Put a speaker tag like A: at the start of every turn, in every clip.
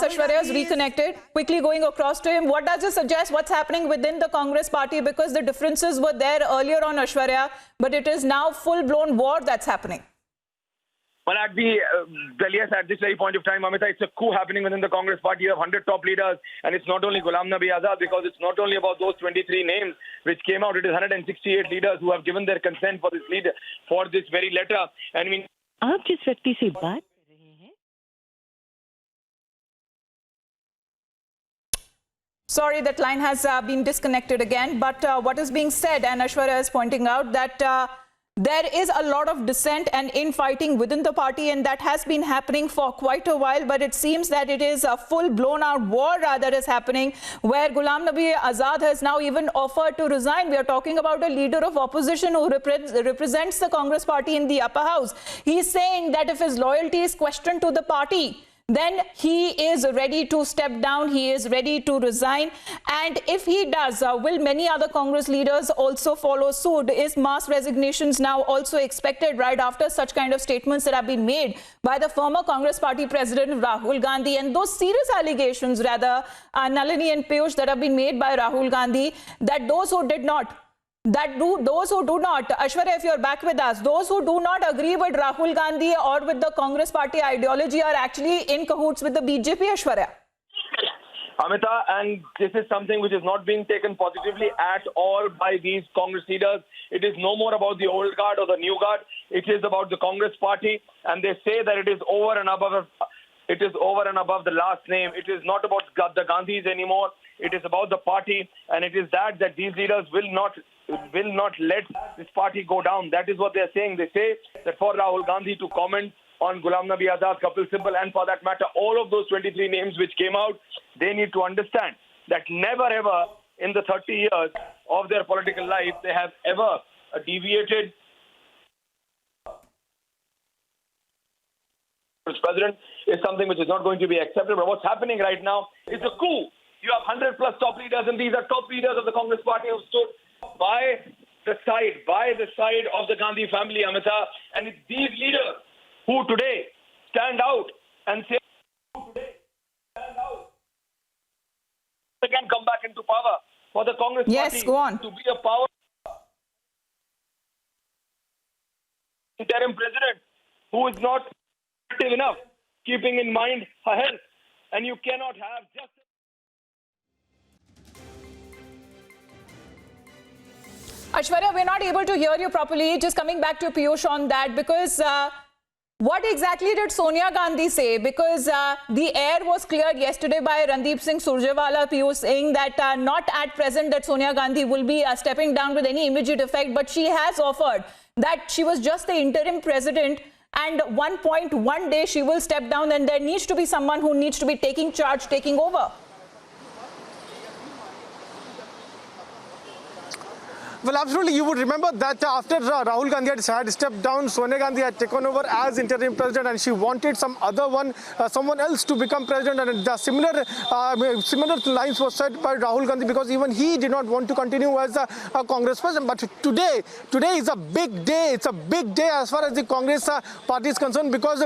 A: Aishwarya is reconnected. Quickly going across to him, what does it suggest? What's happening within the Congress party? Because the differences were there earlier on, Aishwarya, but it is now full-blown war that's happening.
B: Well, at this very point of time, Amita, it's a coup happening within the Congress party. You have 100 top leaders, and it's not only Ghulam Nabi Azad, because it's not only about those 23 names which came out. It is 168 leaders who have given their consent for this very letter. And I mean,
C: आप जिस व्यक्ति से बात कर रहे हैं
A: Sorry, that line has been disconnected again. But what is being said, and Aishwarya is pointing out that there is a lot of dissent and infighting within the party, and that has been happening for quite a while. But it seems that it is a full-blown-out war that is happening, where Ghulam Nabi Azad has now even offered to resign. We are talking about a leader of opposition who represents the Congress party in the upper house. He is saying that if his loyalty is questioned to the party, then he is ready to step down, he is ready to resign. And if he does, will many other Congress leaders also follow suit? Is mass resignations now also expected right after such kind of statements that have been made by the former Congress party president Rahul Gandhi, and those serious allegations rather, Nalini and Piyush, that have been made by Rahul Gandhi, that those who do not, Aishwarya, if you're back with us, those who do not agree with Rahul Gandhi or with the Congress party ideology are actually in cahoots with the BJP, Aishwarya.
B: Amita, and this is something which is not being taken positively at all by these Congress leaders. It is no more about the old guard or the new guard. It is about the Congress party, and they say that it is over and above. It is over and above the last name. It is not about the Gandhis anymore. It is about the party, and it is that these leaders will not let this party go down. That is what they are saying. They say that for Rahul Gandhi to comment on Ghulam Nabi Azad, Kapil Sibal, and for that matter, all of those 23 names which came out, they need to understand that never ever in the 30 years of their political life they have ever deviated. President is something which is not going to be accepted. But what's happening right now is a coup. You have 100 plus top leaders, and these are top leaders of the Congress party who stood by the side of the Gandhi family, Amita. And it's these leaders who today stand out and say, again come back into power for the Congress party
A: go on.
B: to be a power interim president who is not active enough, keeping in mind her health. And you cannot have just...
A: Aishwarya, we're not able to hear you properly. Just coming back to Piyush on that, because what exactly did Sonia Gandhi say? Because the air was cleared yesterday by Randeep Singh Surjewala, Piyush, saying that not at present that Sonia Gandhi will be stepping down with any immediate effect, but she has offered that she was just the interim president, and one day she will step down, and there needs to be someone who needs to be taking charge, taking over.
D: Well, absolutely. You would remember that after Rahul Gandhi had stepped down, Sonia Gandhi had taken over as interim president, and she wanted someone else to become president. And the similar lines were said by Rahul Gandhi, because even he did not want to continue as a Congress president. But today is a big day. It's a big day as far as the Congress party is concerned, because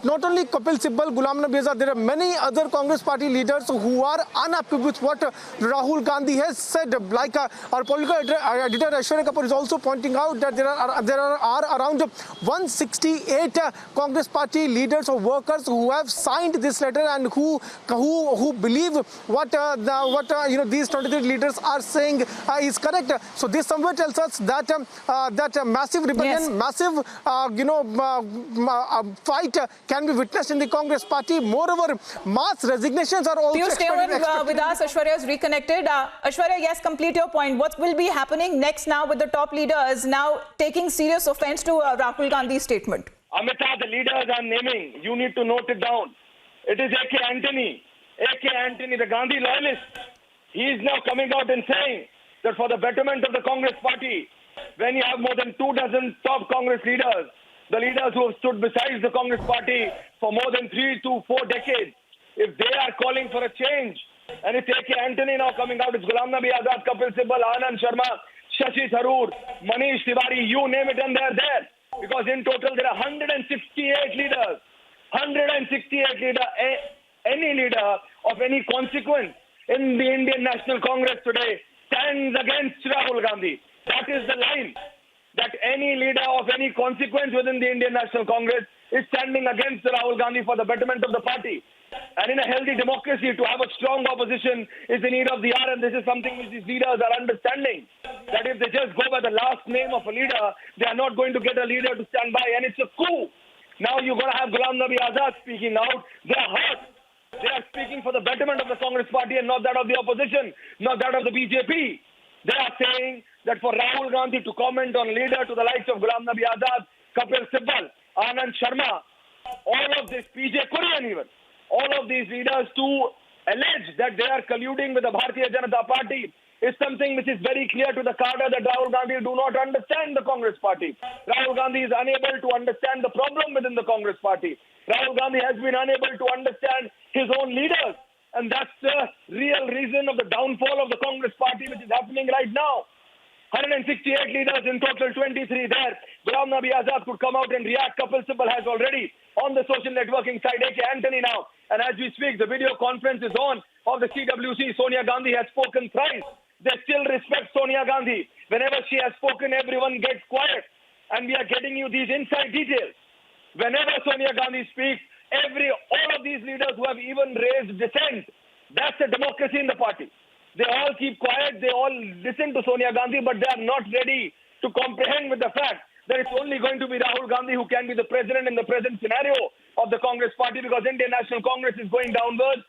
D: not only Kapil Sibal, Ghulam Nabi Azad, there are many other Congress party leaders who are unhappy with what Rahul Gandhi has said. Like our political editor Aishwarya Kapoor is also pointing out that there are around 168 Congress party leaders or workers who have signed this letter, and who believe what these 23 leaders are saying is correct. So this somewhere tells us that that massive rebellion, massive fight can be witnessed in the Congress party. Moreover, mass resignations are also expected.
A: With us, Aishwarya is reconnected. Aishwarya, yes, complete your point. What will be happening next now with the top leaders now taking serious offense to Rahul Gandhi's statement?
B: Amita, the leaders I'm naming, you need to note it down. It is A.K. Antony, the Gandhi loyalist. He is now coming out and saying that for the betterment of the Congress party, when you have more than 24 top Congress leaders, the leaders who have stood beside the Congress party for more than 3 to 4 decades, if they are calling for a change, and it's A.K. Antony now coming out, it's Ghulam Nabi Azad, Kapil Sibal, Anand Sharma, Shashi Tharoor, Manish Tiwari, you name it, and they're there. Because in total there are 168 leaders. 168 leaders. any leader of any consequence in the Indian National Congress today stands against Rahul Gandhi. That is the line. That any leader of any consequence within the Indian National Congress is standing against Rahul Gandhi for the betterment of the party. And in a healthy democracy, to have a strong opposition is the need of the hour, and this is something which these leaders are understanding. That if they just go by the last name of a leader, they are not going to get a leader to stand by, and it's a coup. Now you're going to have Ghulam Nabi Azad speaking out. They are hurt. They are speaking for the betterment of the Congress party and not that of the opposition, not that of the BJP. They are saying that for Rahul Gandhi to comment on leader to the likes of Ghulam Nabi Azad, Kapil Sibal, Anand Sharma, all of this, PJ Kurian even, all of these leaders to allege that they are colluding with the Bharatiya Janata Party is something which is very clear to the cadre that Rahul Gandhi do not understand the Congress party. Rahul Gandhi is unable to understand the problem within the Congress party. Rahul Gandhi has been unable to understand his own leaders. And that's the real reason of the downfall of the Congress party which is happening right now. 168 leaders in total, 23 there. Ghulam Nabi Azad could come out and react. Kapil Sibal has already on the social networking site. AK Antony now. And as we speak, the video conference is on of the CWC. Sonia Gandhi has spoken thrice. They still respect Sonia Gandhi. Whenever she has spoken, everyone gets quiet. And we are getting you these inside details. Whenever Sonia Gandhi speaks, all of these leaders who have even raised dissent, that's a democracy in the party. They all keep quiet, they all listen to Sonia Gandhi, but they are not ready to comprehend with the fact that it's only going to be Rahul Gandhi who can be the president in the present scenario of the Congress party, because Indian National Congress is going downwards.